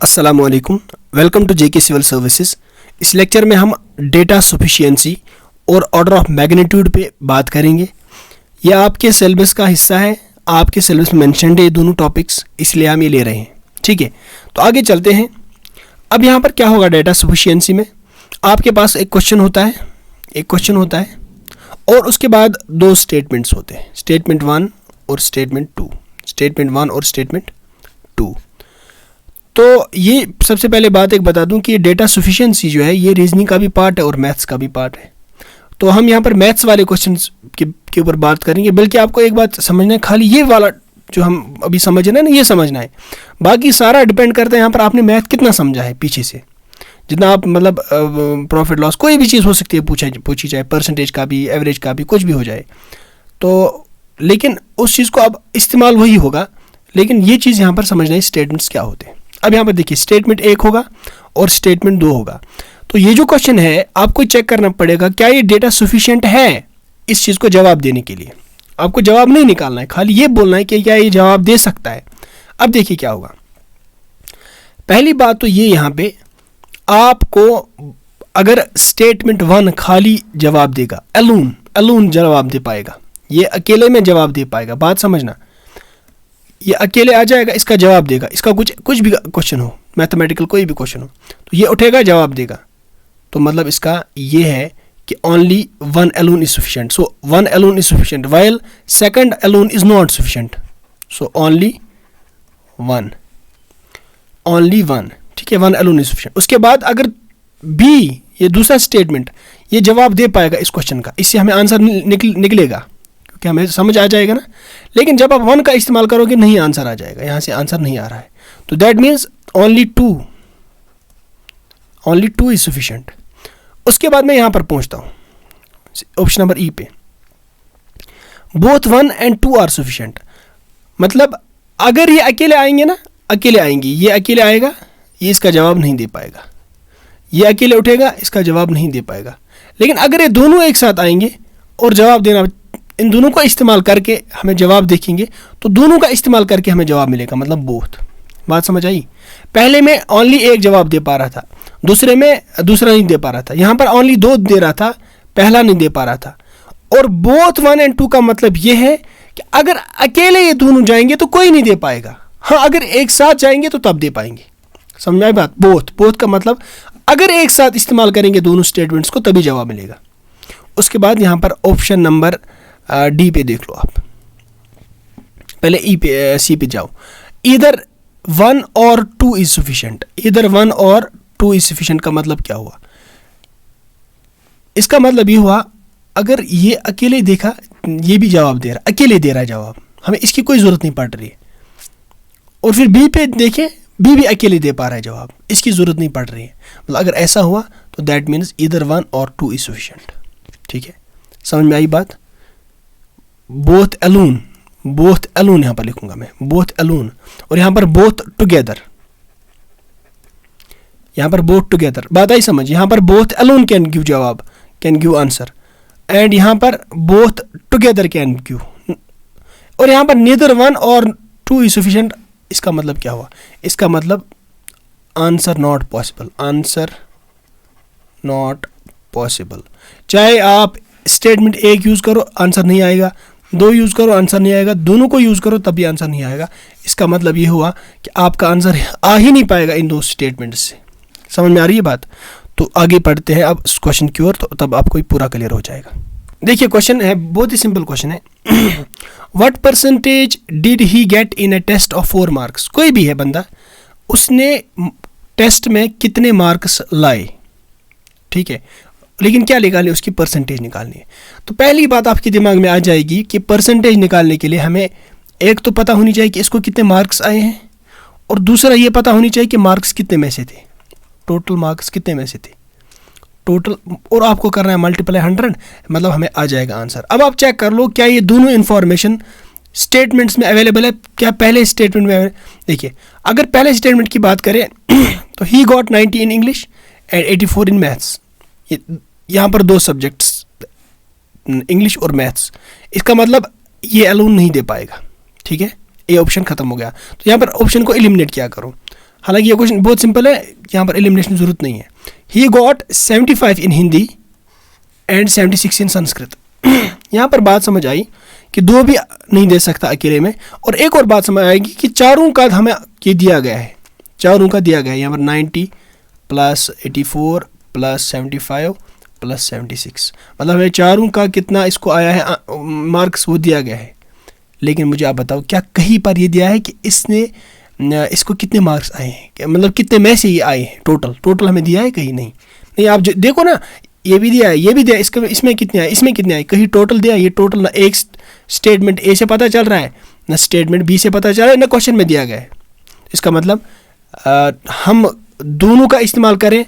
अस्सलामुअलैकुम, welcome to JK civil services. इस lecture में हम डेटा सफिशिएंसी और ऑर्डर ऑफ मैग्नीट्यूड पे बात करेंगे। यह आपके सिलेबस का हिस्सा है, आपके सिलेबस में मेंशन्ड है ये दोनों टॉपिक्स, इसलिए हम ये ले रहे हैं। ठीक है, तो आगे चलते हैं। अब यहाँ पर क्या होगा डेटा सफिशिएंसी में, आपके पास एक क्वेश्चन होता है और उसके बाद दो स्टेटमेंट्स होते हैं, स्टेटमेंट 1 और स्टेटमेंट 2। तो ये सबसे पहले बात एक बता दूं कि डेटा सफिशिएंसी जो है ये रीजनिंग का भी पार्ट है और मैथ्स का भी पार्ट है। तो हम यहाँ पर मैथ्स वाले क्वेश्चंस के ऊपर बात करेंगे। बल्कि आपको एक बात समझना है, खाली ये वाला जो हम अभी समझ रहे हैं ना, ये समझना है, बाकी सारा डिपेंड करता है यहाँ पर आपने मैथ कितना समझा है पीछे से। जितना आप मतलब प्रॉफिट लॉस कोई भी चीज़ हो सकती है पूछी जाए, परसेंटेज का भी, एवरेज का भी, कुछ भी हो जाए तो, लेकिन उस चीज़ को अब इस्तेमाल वही होगा। लेकिन ये चीज़ यहाँ पर समझना है स्टेटमेंट्स क्या होते हैं। अब यहाँ पर देखिए स्टेटमेंट 1 होगा और स्टेटमेंट 2 होगा। तो ये जो क्वेश्चन है आपको चेक करना पड़ेगा क्या ये डेटा सफिशिएंट है इस चीज़ को जवाब देने के लिए। आपको जवाब नहीं निकालना है, खाली ये बोलना है कि क्या ये जवाब दे सकता है। अब देखिए क्या होगा। पहली बात तो ये यहाँ पे आपको अगर स्टेटमेंट 1 खाली जवाब देगा, अलून जवाब दे पाएगा, ये अकेले में जवाब दे पाएगा, बात समझना, ये अकेले आ जाएगा, इसका जवाब देगा, इसका कुछ भी क्वेश्चन हो, मैथमेटिकल कोई भी क्वेश्चन हो तो ये उठेगा जवाब देगा। तो मतलब इसका ये है कि only one alone is sufficient, so one alone is sufficient while second alone is not sufficient, so only one, ठीक है, one alone is sufficient। उसके बाद अगर बी ये दूसरा स्टेटमेंट ये जवाब दे पाएगा इस क्वेश्चन का, इससे हमें आंसर निकलेगा कि हमें समझ आ जाएगा ना। लेकिन जब आप 1 का इस्तेमाल करोगे नहीं आंसर आ जाएगा, यहाँ से आंसर नहीं आ रहा है, तो that means only two is sufficient. उसके बाद मैं यहाँ पर पहुँचता हूँ ऑप्शन नंबर ई पे, बोथ 1 and 2 आर सफिशिएंट। मतलब अगर ये अकेले आएंगे ना, ये अकेले आएगा, ये इसका जवाब नहीं दे पाएगा, ये अकेले उठेगा, इसका जवाब नहीं दे पाएगा। लेकिन अगर ये दोनों एक साथ आएंगे और जवाब देना, इन दोनों का इस्तेमाल करके हमें जवाब देखेंगे तो दोनों का इस्तेमाल करके हमें जवाब मिलेगा, मतलब बोथ। बात समझ आई। पहले में ओनली एक जवाब दे पा रहा था, दूसरे में दूसरा नहीं दे पा रहा था, यहाँ पर ओनली 2 दे रहा था, पहला नहीं दे पा रहा था। और बोथ 1 and 2 का मतलब ये है कि अगर अकेले ये दोनों जाएंगे तो कोई नहीं दे पाएगा, हाँ अगर एक साथ जाएंगे तो तब दे पाएंगे। समझ आई बात। बोथ का मतलब अगर एक साथ इस्तेमाल करेंगे दोनों स्टेटमेंट्स को तभी जवाब मिलेगा। उसके बाद यहाँ पर ऑप्शन नंबर डी पे देख लो आप, पहले ई पे सी पे जाओ। इधर 1 और 2 इज सफिशिएंट, इधर 1 और 2 इज सफिशिएंट का मतलब क्या हुआ? इसका मतलब ये हुआ अगर ये अकेले देखा, ये भी जवाब दे रहा, अकेले दे रहा जवाब, हमें इसकी कोई ज़रूरत नहीं पड़ रही है। और फिर बी पे देखें, बी भी अकेले दे पा रहा है जवाब, इसकी ज़रूरत नहीं पड़ रही है। मतलब अगर ऐसा हुआ तो दैट मीन्स इधर 1 और 2 इज सफिशिएंट। ठीक है, समझ में आई बात। बोथ अलून यहाँ पर लिखूंगा मैं, बोथ अलून, और यहाँ पर बोथ टुगेदर, बात आई समझ। यहाँ पर both alone can give answer, and यहाँ पर बोथ टुगेदर कैन गिव, और यहाँ पर नीदर 1 और 2 इज सफिशिएंट। इसका मतलब क्या हुआ? इसका मतलब आंसर नॉट पॉसिबल। चाहे आप स्टेटमेंट 1 यूज करो आंसर नहीं आएगा, 2 यूज़ करो आंसर नहीं आएगा, दोनों को यूज़ करो तब भी आंसर नहीं आएगा। इसका मतलब ये हुआ कि आपका आंसर आ ही नहीं पाएगा इन 2 स्टेटमेंट से। समझ में आ रही है बात। तो आगे पढ़ते हैं अब इस क्वेश्चन की ओर, तो तब आपको ही पूरा क्लियर हो जाएगा। देखिए क्वेश्चन है, बहुत ही सिंपल क्वेश्चन है। What percentage did he get in a test of 4 marks? कोई भी है बंदा, उसने टेस्ट में कितने मार्क्स लाए, ठीक है, लेकिन क्या निकालनी, उसकी परसेंटेज निकालनी है। तो पहली बात आपके दिमाग में आ जाएगी कि परसेंटेज निकालने के लिए हमें एक तो पता होनी चाहिए कि इसको कितने मार्क्स आए हैं, और दूसरा ये पता होनी चाहिए कि मार्क्स कितने में से थे, टोटल मार्क्स कितने में से थे टोटल, और आपको करना है मल्टीप्लाई 100, मतलब हमें आ जाएगा आंसर। अब आप चेक कर लो क्या ये दोनों इन्फॉर्मेशन स्टेटमेंट्स में अवेलेबल है, क्या पहले स्टेटमेंट में देखिए, अगर पहले स्टेटमेंट की बात करें तो he got 90 in English and 84 in maths. यहाँ पर 2 सब्जेक्ट्स, इंग्लिश और मैथ्स, इसका मतलब ये अलून नहीं दे पाएगा। ठीक है, ये ऑप्शन खत्म हो गया। तो यहाँ पर ऑप्शन को एलिमिनेट किया करो। हालांकि ये क्वेश्चन बहुत सिंपल है, यहाँ पर एलिमिनेशन ज़रूरत नहीं है। He got 75 in Hindi and 76 इन संस्कृत। यहाँ पर बात समझ आई कि 2 भी नहीं दे सकता अकेले में, और एक और बात समझ आएगी कि चारों का हमें ये दिया गया है, चारों का दिया गया है यहाँ पर 90 प्लस 84 प्लस 75 प्लस 76, मतलब हमें चारों का कितना इसको आया है मार्क्स वो दिया गया है। लेकिन मुझे आप बताओ क्या कहीं पर ये दिया है कि इसको कितने मार्क्स आए हैं, मतलब कितने में से ये आए हैं, टोटल हमें दिया है कहीं नहीं। आप देखो ना, ये भी दिया है, ये भी दिया है, इसमें कितने आए, इसमें कितने आए, कहीं टोटल दिया है। ये टोटल ना एक स्टेटमेंट ए से पता चल रहा है, ना स्टेटमेंट बी से पता चल रहा है, ना क्वेश्चन में दिया गया है। इसका मतलब हम दोनों का इस्तेमाल करें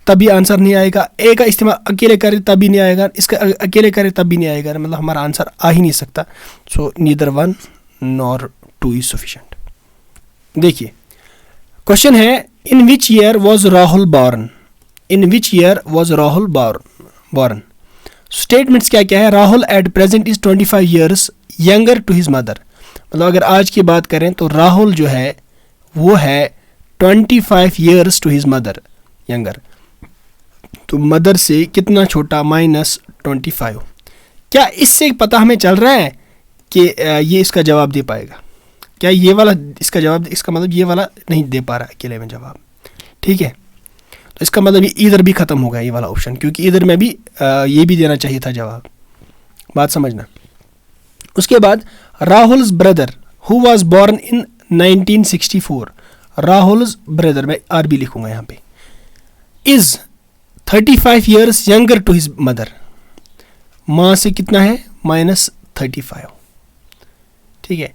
तभी आंसर नहीं आएगा, ए का इस्तेमाल अकेले करें तभी नहीं आएगा, इसका अकेले करें तब भी नहीं आएगा, मतलब हमारा आंसर आ ही नहीं सकता। So neither 1 nor 2 is sufficient. देखिए क्वेश्चन है, in which year was Rahul born, in which year was Rahul born. Statements क्या क्या है, Rahul at present is 25 years younger to his mother, मतलब अगर आज की बात करें तो राहुल जो है वो है 25 years to his mother younger, तो मदर से कितना छोटा, -25। क्या इससे पता हमें चल रहा है कि ये इसका जवाब दे पाएगा? क्या ये वाला इसका जवाब, इसका मतलब ये वाला नहीं दे पा रहा अकेले में जवाब, ठीक है। तो इसका मतलब ये इधर भी ख़त्म हो गया ये वाला ऑप्शन, क्योंकि इधर में भी ये भी देना चाहिए था जवाब, बात समझना। उसके बाद Rahul's brother who was born in 1964, Rahul's brother, मैं आर भी लिखूंगा यहाँ पे, is 35 years younger to his mother, माँ से कितना है -35, ठीक है,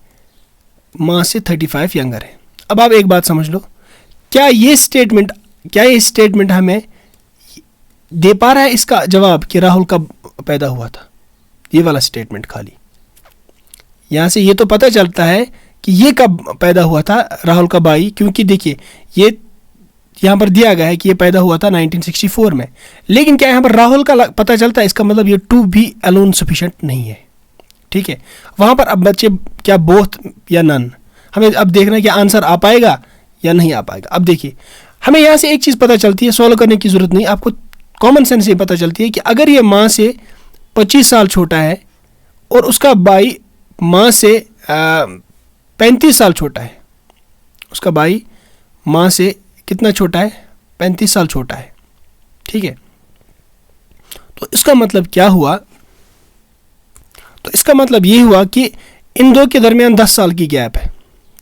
माँ से 35 यंगर है। अब आप एक बात समझ लो, क्या ये स्टेटमेंट हमें दे पा रहा है इसका जवाब कि राहुल कब पैदा हुआ था? ये वाला स्टेटमेंट खाली, यहाँ से ये तो पता चलता है कि ये कब पैदा हुआ था राहुल का भाई, क्योंकि देखिए ये यहाँ पर दिया गया है कि ये पैदा हुआ था 1964 में, लेकिन क्या यहाँ पर राहुल का पता चलता है? इसका मतलब ये 2 भी अलोन सफिशिएंट नहीं है, ठीक है। वहाँ पर अब बच्चे क्या बोथ या नन, हमें अब देखना है कि आंसर आ पाएगा या नहीं आ पाएगा। अब देखिए हमें यहाँ से एक चीज़ पता चलती है, सॉल्व करने की ज़रूरत नहीं, आपको कॉमन सेंस से पता चलती है कि अगर ये माँ से 25 साल छोटा है और उसका भाई माँ से 35 साल छोटा है, उसका भाई माँ से कितना छोटा है, 35 साल छोटा है, ठीक है। तो इसका मतलब क्या हुआ, तो इसका मतलब ये हुआ कि इन दो के दरमियान 10 साल की गैप है,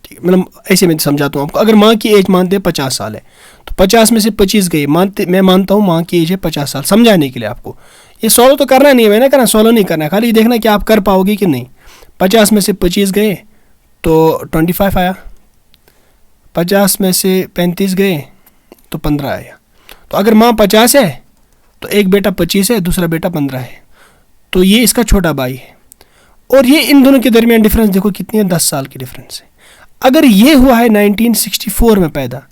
ठीक है। मतलब ऐसे मैं समझाता हूँ आपको, अगर माँ की एज मानते हैं 50 साल है तो 50 में से 25 गई, मैं मानता हूँ माँ की एज है 50 साल, समझाने के लिए आपको ये सॉल्व तो करना नहीं है, मैंने करना, सॉल्व नहीं करना है, खाली देखना कि आप कर पाओगे कि नहीं। 50 में से 25 गए तो 25 आया, 50 में से 35 गए तो 15 आया। तो अगर माँ 50 है तो एक बेटा 25 है, दूसरा बेटा 15 है, तो ये इसका छोटा भाई है। और ये इन दोनों के दरमियान डिफरेंस देखो कितनी है, 10 साल की डिफरेंस है। अगर ये हुआ है 1964 में पैदा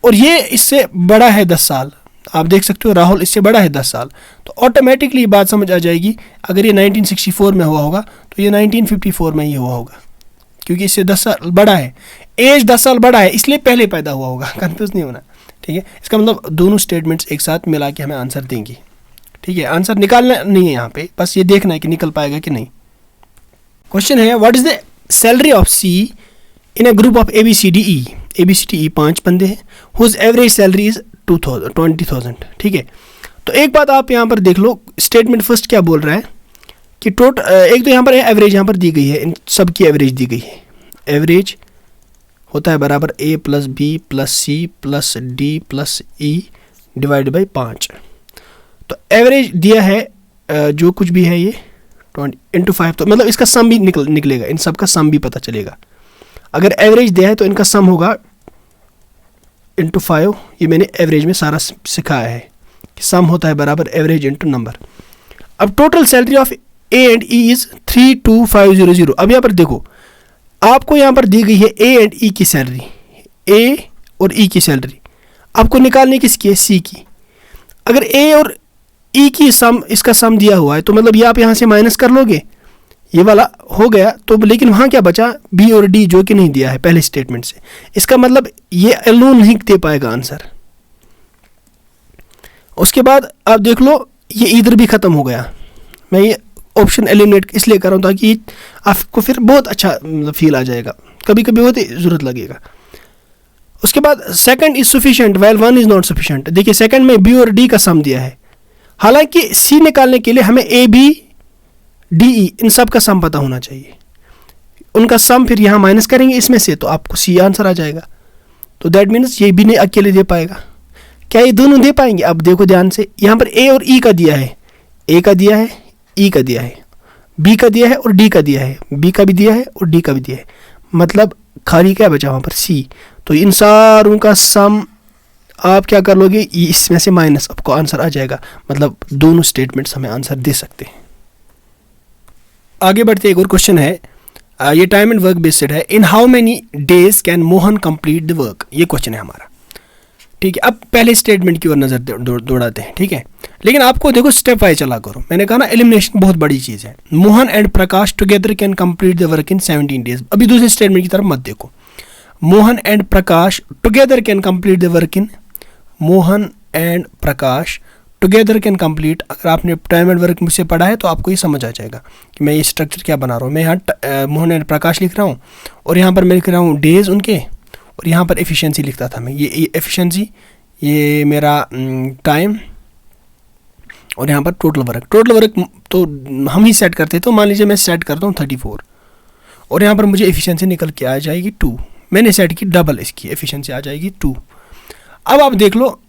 और ये इससे बड़ा है 10 साल, आप देख सकते हो राहुल इससे बड़ा है 10 साल, तो ऑटोमेटिकली बात समझ आ जाएगी, अगर ये 1964 में हुआ होगा तो ये 1954 में ही हुआ होगा, क्योंकि इससे 10 साल बड़ा है, एज 10 साल बड़ा है, इसलिए पहले पैदा हुआ होगा, कंफ्यूज नहीं होना, ठीक है। इसका मतलब दोनों स्टेटमेंट्स एक साथ मिला के हमें आंसर देंगी, ठीक है। आंसर निकालना नहीं है यहाँ पे, बस ये देखना है कि निकल पाएगा कि नहीं। क्वेश्चन है, what is the salary of C in a group of ABCDE, ABCDE 5 बंदे हैं, हुज एवरेज सैलरी इज 20,000, ठीक है। तो एक बात आप यहाँ पर देख लो, स्टेटमेंट फर्स्ट क्या बोल रहा है कि एक तो यहाँ पर एवरेज यहाँ पर दी गई है, इन सब की एवरेज दी गई है, एवरेज होता है बराबर A + B + C + D + E divide by 5। तो एवरेज दिया है जो कुछ भी है ये 20 × 5, तो मतलब इसका सम भी निकलेगा, इन सब का सम भी पता चलेगा। अगर एवरेज दिया है तो इनका सम होगा × 5, ये मैंने एवरेज में सारा सिखाया है कि सम होता है बराबर एवरेज × नंबर। अब total salary of A and E is 32500। अब यहाँ पर देखो, आपको यहाँ पर दी गई है A एंड E की सैलरी, A और E की सैलरी आपको निकालनी किसकी है, C की। अगर A और E की सम, इसका सम दिया हुआ है तो मतलब ये आप यहाँ से माइनस कर लोगे, ये वाला हो गया, तो लेकिन वहाँ क्या बचा, बी और डी जो कि नहीं दिया है पहले स्टेटमेंट से। इसका मतलब ये अलोन नहीं दे पाएगा आंसर। उसके बाद आप देख लो ये इधर भी ख़त्म हो गया। मैं ये ऑप्शन एलिमिनेट इसलिए कर रहा हूँ ताकि आपको फिर बहुत अच्छा मतलब फील आ जाएगा, कभी कभी बहुत ही ज़रूरत लगेगा। उसके बाद second is sufficient while one is not sufficient. देखिए सेकंड में बी और डी का सम दिया है, हालांकि सी निकालने के लिए हमें ए बी डी ई इन सब का सम पता होना चाहिए। उनका सम फिर यहाँ माइनस करेंगे इसमें से, तो आपको सी आंसर आ जाएगा। तो दैट मीन्स ये भी नहीं अकेले दे पाएगा। क्या ये दोनों दे पाएंगे? अब देखो ध्यान से, यहाँ पर ए और ई का दिया है, ए का दिया है, ई का दिया है, बी का दिया है और डी का दिया है, बी का भी दिया है और डी का भी दिया है, मतलब खाली क्या बचा वहाँ पर, सी। तो इन सारों का सम आप क्या कर लोगे, इसमें से माइनस, आपको आंसर आ जाएगा। मतलब दोनों स्टेटमेंट्स हमें आंसर दे सकते हैं। आगे बढ़ते एक और क्वेश्चन है, ये टाइम एंड वर्क बेस्ड है। इन how many days can Mohan complete the work, ये क्वेश्चन है हमारा। ठीक है, अब पहले स्टेटमेंट की ओर नज़र दौड़ाते हैं। ठीक है, लेकिन आपको देखो स्टेप वाइज चला करो। मैंने कहा ना एलिमिनेशन बहुत बड़ी चीज़ है। Mohan and Prakash together can complete the work in 17 days. अभी दूसरे स्टेटमेंट की तरफ मत देखो। Mohan and Prakash together can complete the work in, Mohan and Prakash together can complete. अगर आपने टाइम एंड वर्क मुझसे पढ़ा है तो आपको ये समझ आ जाएगा कि मैं ये स्ट्रक्चर क्या बना रहा हूँ। मैं यहाँ मोहन एंड प्रकाश लिख रहा हूँ और यहाँ पर मैं लिख रहा हूँ डेज उनके, और यहाँ पर एफिशिएंसी लिखता था मैं, ये एफिशिएंसी, ये मेरा टाइम, और यहाँ पर टोटल वर्क। टोटल वर्क तो हम ही सेट करते हैं, तो मान लीजिए मैं सेट करता हूँ 34, और यहाँ पर मुझे एफिशिएंसी निकल के आ जाएगी 2। मैंने सेट की डबल, इसकी एफिशिएंसी आ जाएगी 2। अब आप देख लो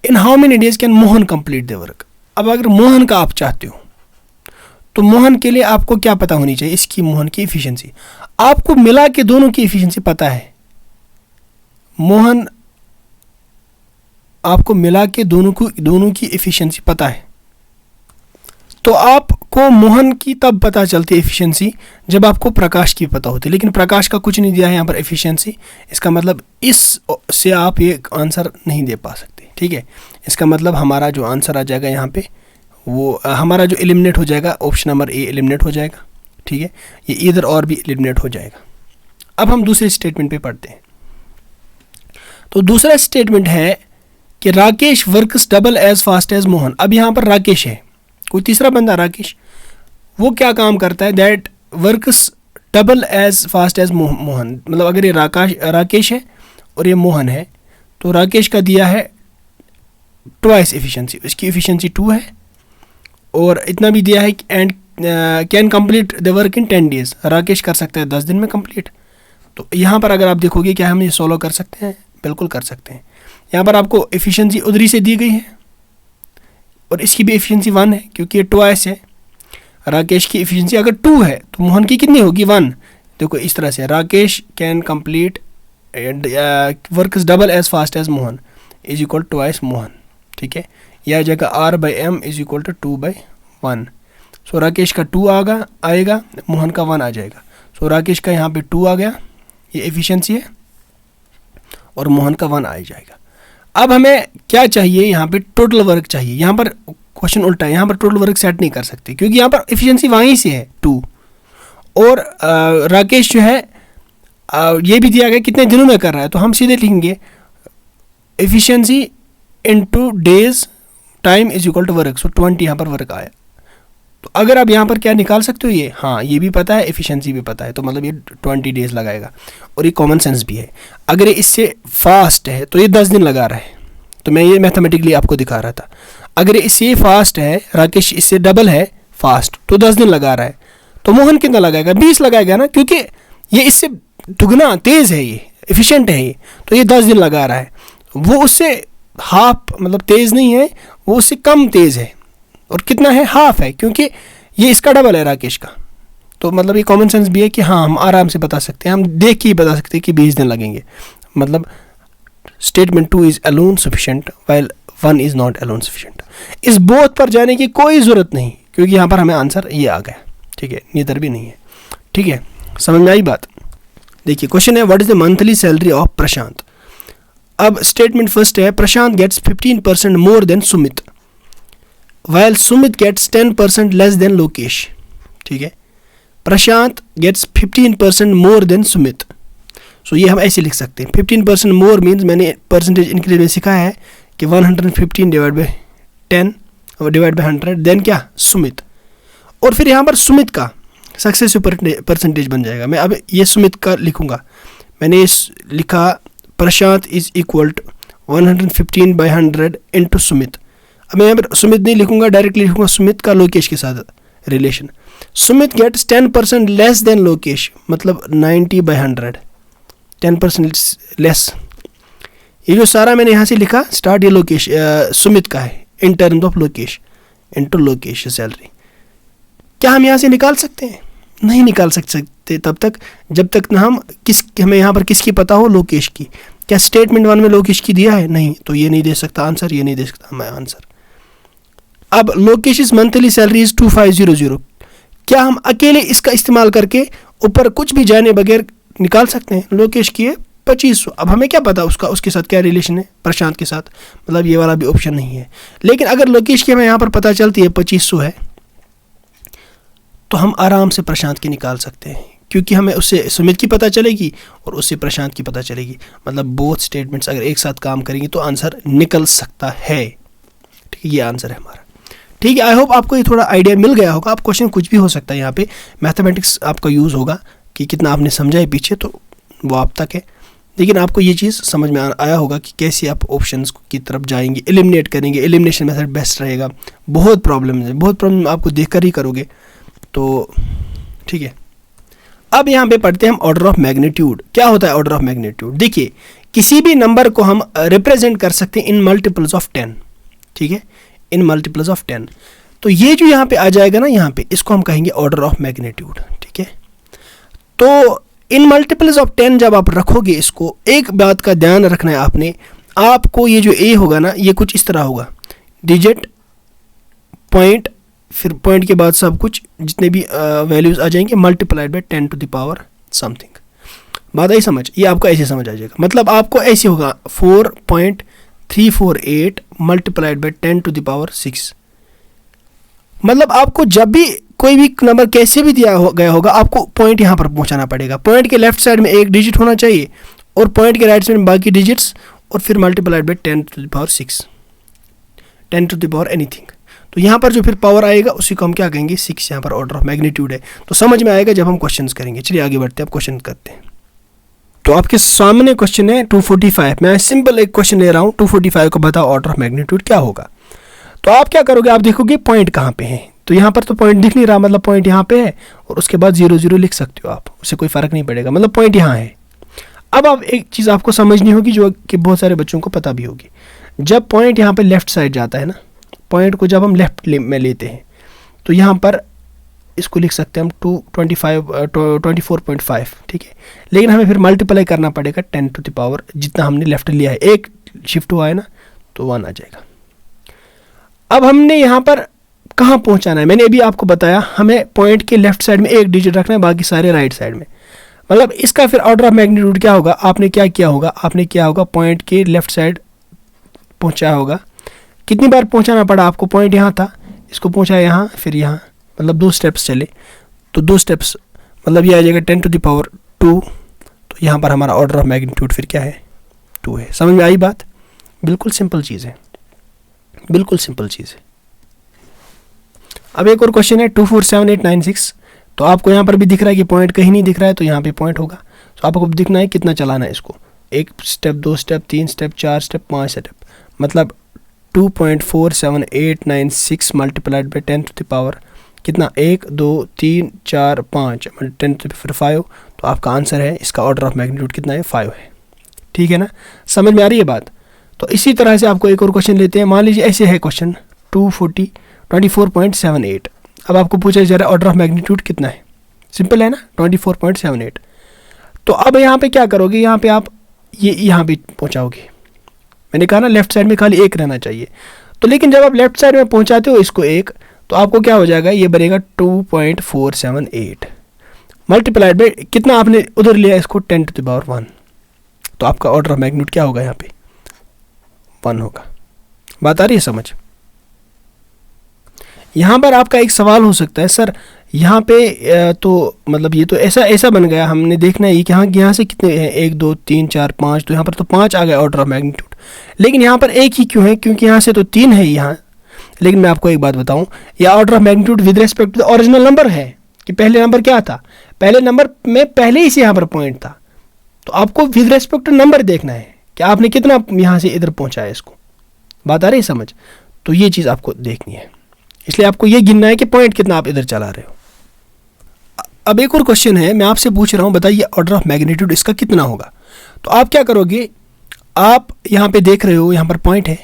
in how many days can Mohan complete the work. अब अगर मोहन का आप चाहते हो तो मोहन के लिए आपको क्या पता होनी चाहिए, इसकी मोहन की एफिशिएंसी। आपको मिला के दोनों की एफिशिएंसी पता है, मोहन आपको मिला के दोनों की एफिशिएंसी पता है। तो आपको मोहन की तब पता चलती है एफिशिएंसी जब आपको प्रकाश की पता होती है, लेकिन प्रकाश का कुछ नहीं दिया है यहाँ पर एफिशिएंसी। इसका मतलब इस से आप ये आंसर नहीं दे पा सकते। ठीक है, इसका मतलब हमारा जो आंसर आ जाएगा यहाँ पे, वो हमारा जो एलिमिनेट हो जाएगा, ऑप्शन नंबर ए एलिमिनेट हो जाएगा। ठीक है, ये इधर और भी एलिमिनेट हो जाएगा। अब हम दूसरे स्टेटमेंट पे पढ़ते हैं। तो दूसरा स्टेटमेंट है कि Rakesh works double as fast as Mohan. अब यहाँ पर राकेश है, कोई तीसरा बंदा राकेश, वो क्या काम करता है, that works double as fast as Mohan. मतलब अगर ये राकेश है और ये मोहन है, तो राकेश का दिया है ट्वाइस एफिशिएंसी, इसकी एफिशिएंसी 2 है, और इतना भी दिया है and can complete the work in 10 days. Rakesh कर सकता है 10 दिन में कंप्लीट। तो यहाँ पर अगर आप देखोगे क्या हम ये सोल्व कर सकते हैं, बिल्कुल कर सकते हैं। यहाँ पर आपको एफिशिएंसी उधरी से दी गई है, और इसकी भी एफिशिएंसी 1 है क्योंकि ये ट्वाइस है। राकेश की एफिशिएंसी अगर 2 है तो मोहन की कितनी होगी, 1। देखो इस तरह से Rakesh can complete works double as fast as Mohan is equal twice Mohan. ठीक है, यह आ जाएगा R/M is equal to 2/1। So Rakesh का 2 आएगा, मोहन का 1 आ जाएगा। सो राकेश का यहाँ पे 2 आ गया, ये एफिशिएंसी है, और मोहन का 1 आ जाएगा। अब हमें क्या चाहिए, यहाँ पे टोटल वर्क चाहिए। यहाँ पर क्वेश्चन उल्टा है, यहाँ पर टोटल वर्क सेट नहीं कर सकते क्योंकि यहाँ पर एफिशिएंसी वहीं से है 2, और राकेश जो है ये भी दिया गया कितने दिनों में कर रहा है, तो हम सीधे लिखेंगे efficiency into days time is equal to work. So 20 यहाँ पर वर्क आया। तो अगर आप यहाँ पर क्या निकाल सकते हो, ये हाँ ये भी पता है, एफिशिएंसी भी पता है, तो मतलब ये 20 डेज लगाएगा, और ये कॉमन सेंस भी है। अगर ये इससे फास्ट है तो ये 10 दिन लगा रहा है, तो मैं ये मैथमेटिकली आपको दिखा रहा था। अगर ये इससे फास्ट है, राकेश इससे डबल है फास्ट, तो 10 दिन लगा रहा है, तो मोहन कितना लगाएगा, 20 लगाएगा ना, क्योंकि ये इससे दुगना तेज़ है, ये एफिशिएंट है ये, तो ये 10 दिन लगा रहा है। वो उससे हाफ मतलब तेज़ नहीं है, वो उससे कम तेज़ है, और कितना है, हाफ है, क्योंकि ये इसका डबल है राकेश का। तो मतलब ये कॉमन सेंस भी है कि हाँ हम आराम से बता सकते हैं, हम देख के ही बता सकते हैं कि 20 दिन लगेंगे। मतलब statement 2 is alone sufficient while 1 is not alone sufficient. इस बोथ पर जाने की कोई ज़रूरत नहीं, क्योंकि यहाँ पर हमें आंसर ये आ गया। ठीक है, नीदर भी नहीं है। ठीक है, समझ में आई बात। देखिए क्वेश्चन है, what is the monthly salary of Prashant. अब स्टेटमेंट फर्स्ट है, Prashant gets 15% more than Sumit while Sumit gets 10% less than Lokesh. ठीक है, Prashant gets 15% more than Sumit. So ये हम ऐसे लिख सकते हैं, 15% मोर मीन्स मैंने परसेंटेज इंक्रीज में सिखाया है कि 115 divide by 10 divide by 100 then क्या सुमित, और फिर यहाँ पर सुमित का सक्सेसिव परसेंटेज बन जाएगा। मैं अब ये सुमित का लिखूँगा, मैंने लिखा Prashant is equal to 115 by 100 into Sumit. अब मैं यहाँ पर सुमित नहीं लिखूँगा, डायरेक्टली लिखूँगा सुमित का लोकेश के साथ relation. Sumit gets 10% less than Lokesh, मतलब 90 बाई 100, 10% लेस। ये जो सारा मैंने यहाँ से लिखा स्टार्ट, ये लोकेश सुमित का है in terms of Lokesh into Lokesh salary. क्या हम यहाँ से निकाल सकते हैं? नहीं निकाल सकते तब तक जब तक ना हमें यहाँ पर किसकी पता हो, लोकेश की। क्या स्टेटमेंट 1 में लोकेश की दिया है? नहीं, तो ये नहीं दे सकता आंसर, ये नहीं दे सकता मैं आंसर। अब लोकेश मंथली सैलरी इज 2500, क्या हम अकेले इसका इस्तेमाल करके ऊपर कुछ भी जाने बगैर निकाल सकते हैं? लोकेश की है 2500, अब हमें क्या पता उसके साथ क्या रिलेशन है प्रशांत के साथ, मतलब ये वाला भी ऑप्शन नहीं है। लेकिन अगर लोकेश की हमें यहाँ पर पता चलती है 2500 है, तो हम आराम से प्रशांत की निकाल सकते हैं, क्योंकि हमें उससे सुमित की पता चलेगी और उससे प्रशांत की पता चलेगी। मतलब बोथ स्टेटमेंट्स अगर एक साथ काम करेंगे तो आंसर निकल सकता है। ठीक है, ये आंसर है हमारा। ठीक है, आई होप आपको ये थोड़ा आइडिया मिल गया होगा। आप क्वेश्चन कुछ भी हो सकता है, यहाँ पे मैथमेटिक्स आपका यूज़ होगा कि कितना आपने समझा है पीछे, तो वो आप तक है। लेकिन आपको ये चीज़ समझ में आया होगा कि कैसे आप ऑप्शंस की तरफ जाएंगे, एलिमिनेट करेंगे। एलिमिनेशन मेथड बेस्ट रहेगा। बहुत प्रॉब्लम आपको देखकर ही करोगे, तो ठीक है। अब यहाँ पे पढ़ते हैं हम ऑर्डर ऑफ मैग्नीट्यूड। क्या होता है ऑर्डर ऑफ मैग्नीट्यूड? देखिए, किसी भी नंबर को हम रिप्रेजेंट कर सकते हैं इन मल्टीपल्स ऑफ 10। ठीक है, इन मल्टीपल्स ऑफ 10। तो ये जो यहाँ पे आ जाएगा ना, यहाँ पे इसको हम कहेंगे ऑर्डर ऑफ मैग्नीट्यूड। ठीक है, तो इन मल्टीपल्स ऑफ 10 जब आप रखोगे इसको, एक बात का ध्यान रखना है आपको ये जो ए होगा ना, ये कुछ इस तरह होगा, डिजिट, पॉइंट, फिर पॉइंट के बाद सब कुछ जितने भी वैल्यूज आ जाएंगे multiplied by 10 to the power something. बात आई समझ? ये आपको ऐसे समझ आ जाएगा। मतलब आपको ऐसे होगा 4.348 multiplied by 10 to the power 6। मतलब आपको जब भी कोई भी नंबर कैसे भी दिया गया होगा, आपको पॉइंट यहाँ पर पहुँचाना पड़ेगा। पॉइंट के लेफ्ट साइड में एक डिजिट होना चाहिए और पॉइंट के राइट साइड में बाकी डिजिट्स, और फिर multiplied by 10 to the power 6, 10 to the power anything. तो यहाँ पर जो फिर पावर आएगा उसी को हम क्या कहेंगे, 6 यहाँ पर ऑर्डर ऑफ मैग्नीट्यूड है। तो समझ में आएगा जब हम क्वेश्चंस करेंगे। चलिए आगे बढ़ते हैं, अब क्वेश्चन करते हैं। तो आपके सामने क्वेश्चन है 245। मैं सिंपल एक क्वेश्चन ले रहा हूँ, 245 को बताओ ऑर्डर ऑफ मैग्नीट्यूड क्या होगा। तो आप क्या करोगे, आप देखोगे पॉइंट कहाँ पे है। तो यहाँ पर तो पॉइंट दिख नहीं रहा, मतलब पॉइंट यहाँ पे है, और उसके बाद 0 लिख सकते हो आप, उससे कोई फर्क नहीं पड़ेगा, मतलब पॉइंट यहाँ है। अब आप एक चीज़ आपको समझनी होगी जो कि बहुत सारे बच्चों को पता भी होगी। जब पॉइंट यहाँ पे लेफ्ट साइड जाता है ना, पॉइंट को जब हम लेफ्ट में लेते हैं, तो यहाँ पर इसको लिख सकते हैं हम 24.5। ठीक है, लेकिन हमें फिर मल्टीप्लाई करना पड़ेगा 10 टू द पावर जितना हमने लेफ्ट लिया है। एक शिफ्ट हुआ है ना, तो 1 आ जाएगा। अब हमने यहाँ पर कहाँ पहुँचाना है, मैंने अभी आपको बताया, हमें पॉइंट के लेफ्ट साइड में एक डिजिट रखना है, बाकी सारे राइट साइड में। मतलब इसका फिर ऑर्डर ऑफ मैग्नीट्यूड क्या होगा, आपने क्या किया होगा, पॉइंट के लेफ्ट साइड पहुँचाया होगा। कितनी बार पहुँचाना पड़ा आपको, पॉइंट यहाँ था, इसको पहुँचाया यहाँ, फिर यहाँ, मतलब 2 स्टेप्स चले, तो 2 स्टेप्स मतलब ये आ जाएगा 10 टू द पावर 2। तो यहाँ पर हमारा ऑर्डर ऑफ मैग्नीट्यूड फिर क्या है, 2 है। समझ में आई बात? बिल्कुल सिंपल चीज़ है, बिल्कुल सिंपल चीज़ है। अब एक और क्वेश्चन है 247896। तो आपको यहाँ पर भी दिख रहा है कि पॉइंट कहीं नहीं दिख रहा है, तो यहाँ पे पॉइंट होगा। तो आपको दिखना है कितना चलाना है इसको, 1 step, 2 step, 3 step, 4 step, 5 step. मतलब 2.47896 multiplied by 10 to the power कितना, 1 2 3 4 5 10 टू द पावर 5। तो आपका आंसर है, इसका ऑर्डर ऑफ मैग्नीट्यूड कितना है, 5 है। ठीक है ना, समझ में आ रही है बात? तो इसी तरह से आपको एक और क्वेश्चन लेते हैं। मान लीजिए ऐसे है क्वेश्चन 24.78। अब आपको पूछा जा रहा है ऑर्डर ऑफ मैग्नीट्यूड कितना है। सिंपल है ना, 24.78। तो अब यहाँ पे क्या करोगे, यहाँ पे आप ये यहाँ पे पहुँचाओगे। मैंने कहा ना लेफ्ट साइड में खाली एक रहना चाहिए। तो लेकिन जब आप लेफ्ट साइड में पहुँचाते हो इसको एक, तो आपको क्या हो जाएगा, ये बनेगा 2.478 मल्टीप्लाइड बाई कितना आपने उधर लिया इसको, 10 टू द पावर 1। तो आपका ऑर्डर ऑफ मैग्नीट्यूड क्या होगा, यहाँ पे 1 होगा। बात आ रही है समझ? यहाँ पर आपका एक सवाल हो सकता है, सर यहाँ पे तो मतलब ये तो ऐसा बन गया, हमने देखना है कि यहाँ से कितने हैं, 1 2 3 4 5, तो यहाँ पर तो 5 आ गया ऑर्डर ऑफ मैग्नीट्यूड। लेकिन यहाँ पर एक ही क्यों है, क्योंकि यहाँ से तो 3 है यहाँ। लेकिन मैं आपको एक बात बताऊँ, यह order of magnitude with respect to the original number है कि पहले नंबर क्या था, पहले नंबर में पहले ही से यहाँ पर पॉइंट था। तो आपको विद रिस्पेक्ट टू नंबर देखना है कि आपने कितना यहाँ से इधर पहुँचाया इसको। बात आ रही है समझ? तो ये चीज़ आपको देखनी है, इसलिए आपको ये गिनना है कि पॉइंट कितना आप इधर चला रहे हो। अब एक और क्वेश्चन है, मैं आपसे पूछ रहा हूँ, बताइए ऑर्डर ऑफ मैग्नीट्यूड इसका कितना होगा। तो आप क्या करोगे, आप यहाँ पे देख रहे हो यहाँ पर पॉइंट है,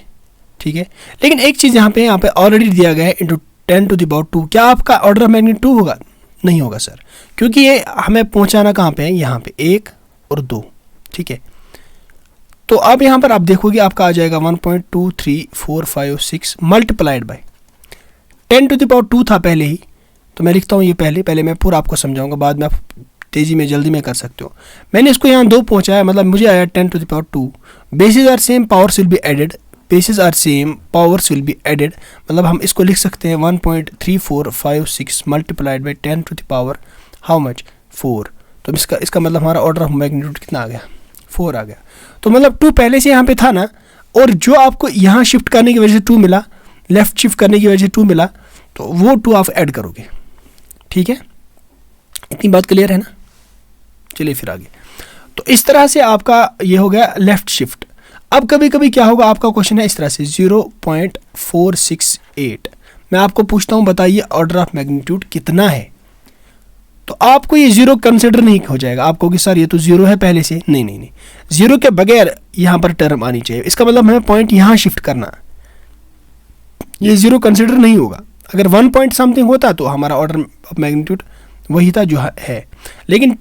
ठीक है, लेकिन एक चीज़ यहाँ पे ऑलरेडी दिया गया है इंटू 10 टू द पावर 2। क्या आपका ऑर्डर ऑफ मैग्नीट्यूड 2 होगा? नहीं होगा सर, क्योंकि ये हमें पहुँचाना कहाँ पे है, यहाँ पे 1 और 2, ठीक है। तो अब यहाँ पर आप देखोगे आपका आ जाएगा 1.2345 multiplied by 10 to the power 2 था पहले ही, तो मैं लिखता हूँ ये पहले मैं पूरा आपको समझाऊंगा, बाद में आप तेज़ी में जल्दी में कर सकते हो। मैंने इसको यहाँ 2 पहुँचाया, मतलब मुझे आया 10 to the power 2। Basis are same, powers will be added, basis are same, powers will be added, मतलब हम इसको लिख सकते हैं 1.3456 multiplied by 10 to the power how much 4। तो इसका मतलब हमारा ऑर्डर ऑफ मैग्नीट्यूड कितना आ गया, 4 आ गया। तो मतलब 2 पहले से यहाँ पे था ना, और जो आपको यहाँ शिफ्ट करने की वजह से 2 मिला, लेफ्ट शिफ्ट करने की वजह से 2 मिला, तो वो 2 आप ऐड करोगे, ठीक है। इतनी बात क्लियर है ना? चलिए फिर आगे। तो इस तरह से आपका ये हो गया लेफ्ट शिफ्ट। अब कभी कभी क्या होगा, आपका क्वेश्चन है इस तरह से 0.468, मैं आपको पूछता हूँ बताइए ऑर्डर ऑफ मैग्नीट्यूड कितना है। तो आपको ये 0 कंसिडर नहीं हो जाएगा, आप कहोगे सर ये तो 0 है पहले से। नहीं, 0 के बगैर यहाँ पर टर्म आनी चाहिए, इसका मतलब हमें पॉइंट यहाँ शिफ्ट करना, ये 0 कंसिडर नहीं होगा। अगर 1 पॉइंट समथिंग होता तो हमारा ऑर्डर ऑफ मैग्नीट्यूड वही था जो है, लेकिन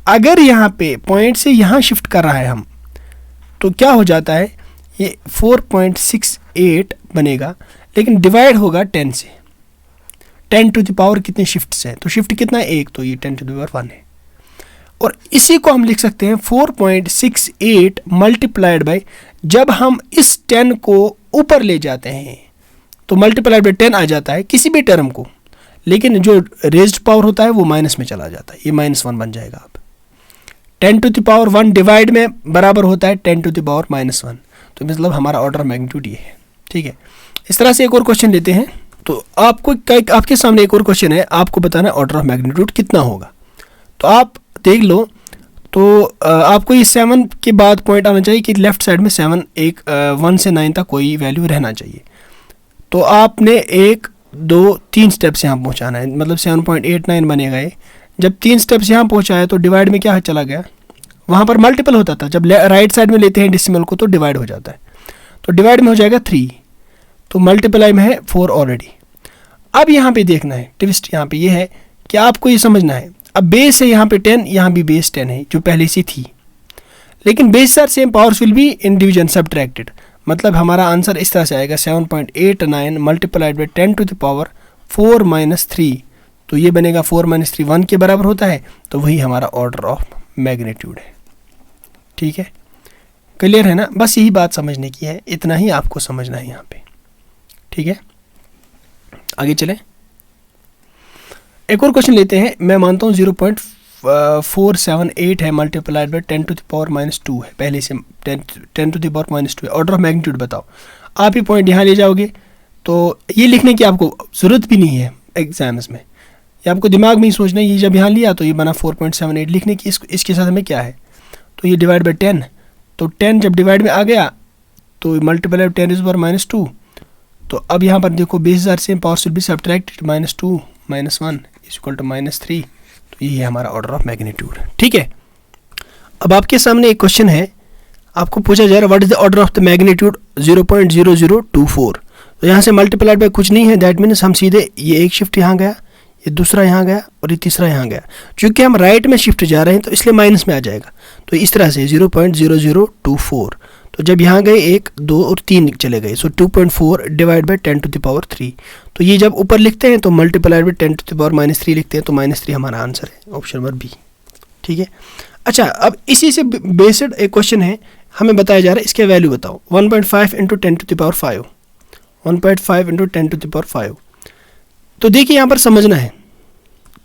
अगर यहाँ पे पॉइंट से यहाँ शिफ्ट कर रहा है हम, तो क्या हो जाता है, ये 4.68 बनेगा, लेकिन डिवाइड होगा 10 से। 10 टू द पावर कितने शिफ्ट्स हैं, तो शिफ्ट कितना है 1, तो ये 10 टू द पावर 1 है। और इसी को हम लिख सकते हैं 4.68 मल्टीप्लाइड बाई, जब हम इस 10 को ऊपर ले जाते हैं तो मल्टीप्लाइड बाई 10 आ जाता है किसी भी टर्म को, लेकिन जो रेज्ड पावर होता है वो माइनस में चला जाता है, ये -1 बन जाएगा। अब 10 टू द पावर 1 डिवाइड में बराबर होता है 10 टू द पावर -1, तो मतलब हमारा ऑर्डर ऑफ मैग्नीट्यूड ये है, ठीक है। इस तरह से एक और क्वेश्चन लेते हैं। तो आपके सामने एक और क्वेश्चन है, आपको बताना है ऑर्डर ऑफ मैग्नीट्यूड कितना होगा। तो आप देख लो, तो आपको ये 7 के बाद पॉइंट आना चाहिए कि लेफ्ट साइड में 7 1 से 9 तक कोई वैल्यू रहना चाहिए। तो आपने 1 2 3 स्टेप्स यहाँ पहुँचाना है, मतलब 7.89 बनेगा ये। जब 3 स्टेप्स यहाँ पहुँचाया तो डिवाइड में क्या चला गया, वहाँ पर मल्टीपल होता था, जब राइट साइड में लेते हैं डेसिमल को तो डिवाइड हो जाता है, तो डिवाइड में हो जाएगा 3, तो मल्टीप्लाई में है 4 ऑलरेडी। अब यहाँ पे देखना है, ट्विस्ट यहाँ पे ये है कि आपको ये समझना है, अब बेस है यहाँ पे 10, यहाँ भी बेस 10 है जो पहले से थी, लेकिन base are same, powers will be in division subtracted, मतलब हमारा आंसर इस तरह से आएगा 7.89 multiplied by 10 to the power 4 - 3, तो ये बनेगा 4 - 3 1 के बराबर होता है, तो वही हमारा ऑर्डर ऑफ मैग्नीट्यूड है, ठीक है। क्लियर है ना? बस यही बात समझने की है, इतना ही आपको समझना है यहाँ पे, ठीक है। आगे चलें, एक और क्वेश्चन लेते हैं। मैं मानता हूँ 0.478 है multiplied by 10 to the power -2 है, पहले से 10 टू द पावर -2 है। ऑर्डर ऑफ मैग्नीट्यूड बताओ। आप ही पॉइंट यहाँ ले जाओगे, तो ये लिखने की आपको ज़रूरत भी नहीं है एग्जाम्स में, ये आपको दिमाग में ही सोचना है। ये जब यहाँ लिया तो ये बना 4.78, लिखने की इसके साथ हमें क्या है, तो ये डिवाइड बाई 10, तो 10 जब डिवाइड में आ गया तो मल्टीप्लाई 10 इज पावर -2, तो अब यहाँ पर देखो base are same, power will be subtracted, -2 - 1 is equal to -3, तो ये है हमारा ऑर्डर ऑफ मैग्नीट्यूड, ठीक है। अब आपके सामने एक क्वेश्चन है, आपको पूछा जा रहा है what is the order of the magnitude 0.0024, तो यहाँ से मल्टीप्लाइड बाय कुछ नहीं है, दैट मीन्स हम सीधे ये एक शिफ्ट यहाँ गया, ये दूसरा यहाँ गया और ये तीसरा यहाँ गया। चूँकि हम राइट में शिफ्ट जा रहे हैं तो इसलिए माइनस में आ जाएगा, तो इस तरह से 0.0024, तो जब यहाँ गए 1 2 और 3 चले गए, so 2.4 divide by 10 to the power 3, तो ये जब ऊपर लिखते हैं तो multiplied by 10 to the power -3 लिखते हैं, तो -3 हमारा आंसर है, ऑप्शन नंबर बी, ठीक है। अच्छा, अब इसी से बेस्ड एक क्वेश्चन है, हमें बताया जा रहा है इसके वैल्यू बताओ। 1.5 × 10 to the power 5, 1.5 × 10 to the power 5, तो देखिए यहाँ पर समझना है,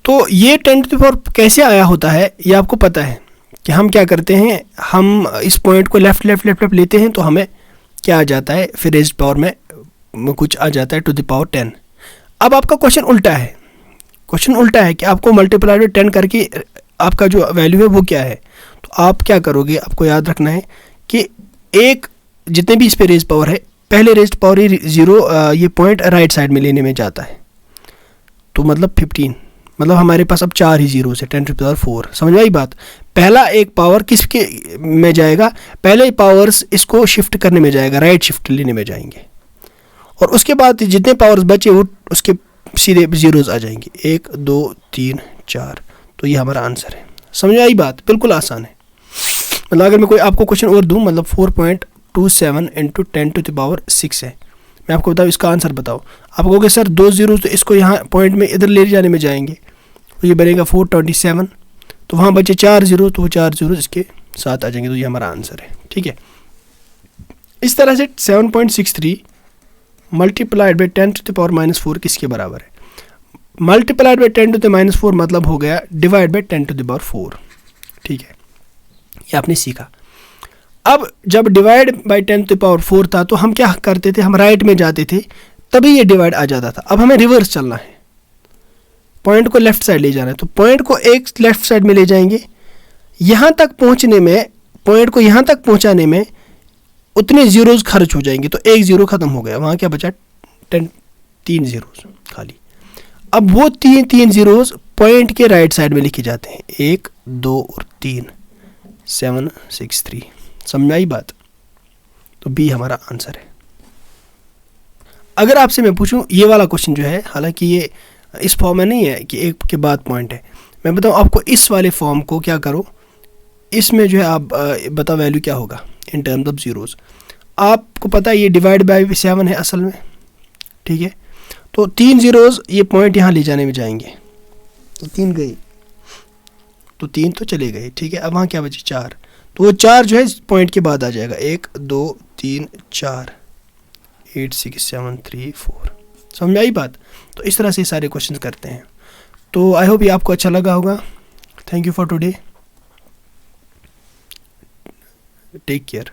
तो ये 10 टू द पावर कैसे आया होता है ये आपको पता है कि हम क्या करते हैं, हम इस पॉइंट को लेफ्ट लेफ्ट लेफ्ट लेफ्ट लेते हैं तो हमें क्या आ जाता है, फिर रेज्ड पावर में कुछ आ जाता है टू द पावर 10। अब आपका क्वेश्चन उल्टा है, क्वेश्चन उल्टा है कि आपको मल्टीप्लाई बाय 10 करके आपका जो वैल्यू है वो क्या है। तो आप क्या करोगे, आपको याद रखना है कि एक जितने भी इस पे रेज पावर है, पहले रेज पावर ही 0 ये पॉइंट राइट साइड में लेने में जाता है, तो मतलब 15, मतलब हमारे पास अब 4 ही जीरो है, 10 टू द पावर 4। समझ आई बात। पहला एक पावर किसके में जाएगा, पहले पावर्स इसको शिफ्ट करने में जाएगा, राइट शिफ्ट लेने में जाएंगे, और उसके बाद जितने पावर्स बचे वो उसके सीधे जीरोज आ जाएंगे, 1 2 3 4। तो ये हमारा आंसर है। समझ आई बात, बिल्कुल आसान है। मतलब अगर मैं कोई आपको क्वेश्चन और दूं, मतलब 4.27 इंटू 10 टू द पावर 6 है, मैं आपको बताऊँ इसका आंसर बताओ, आप कहोगे सर 2 जीरो तो इसको यहाँ पॉइंट में इधर ले जाने में जाएंगे, तो ये बनेगा 427, तो वहाँ बचे 4 जीरो, तो वो 4 जीरो इसके साथ आ जाएंगे, तो ये हमारा आंसर है। ठीक है, इस तरह से 7.63 multiplied by 10 to the power -4 किसके बराबर है। मल्टीप्लाइड बाई 10 टू द -4 मतलब हो गया divide by 10 to the power 4। ठीक है, ये आपने सीखा। अब जब divide by 10 to the power 4 था तो हम क्या करते थे, हम राइट में जाते थे तभी ये डिवाइड आ जाता था। अब हमें रिवर्स चलना है, पॉइंट को लेफ्ट साइड ले जाना है, तो पॉइंट को एक लेफ्ट साइड में ले जाएंगे, यहाँ तक पहुँचने में, पॉइंट को यहाँ तक पहुँचाने में उतने जीरोज खर्च हो जाएंगे, तो एक जीरो खत्म हो गया, वहाँ क्या बचा 3 जीरोज खाली। अब वो तीन जीरोज पॉइंट के राइट साइड में लिखे जाते हैं, 1 2 और 3, 7 6 3। समझ आई बात। तो बी हमारा आंसर है। अगर आपसे मैं पूछूं ये वाला क्वेश्चन जो है, हालांकि ये इस फॉर्म में नहीं है कि एक के बाद पॉइंट है, मैं बताऊं आपको इस वाले फॉर्म को क्या करो, इसमें जो है आप बताओ वैल्यू क्या होगा इन टर्म्स ऑफ जीरोज। आपको पता है ये डिवाइड बाय 7 है असल में। ठीक है, तो 3 जीरोज ये पॉइंट यहाँ ले जाने में जाएंगे, तो 3 गए, तो 3 तो चले गए। ठीक है, अब वहाँ क्या बचे 4, तो वो 4 जो है पॉइंट के बाद आ जाएगा, 1 2 3 4, 8 6 7 3 4। समझ में आई बात। तो इस तरह से सारे क्वेश्चंस करते हैं। तो आई होप ये आपको अच्छा लगा होगा। Thank you for today, take care.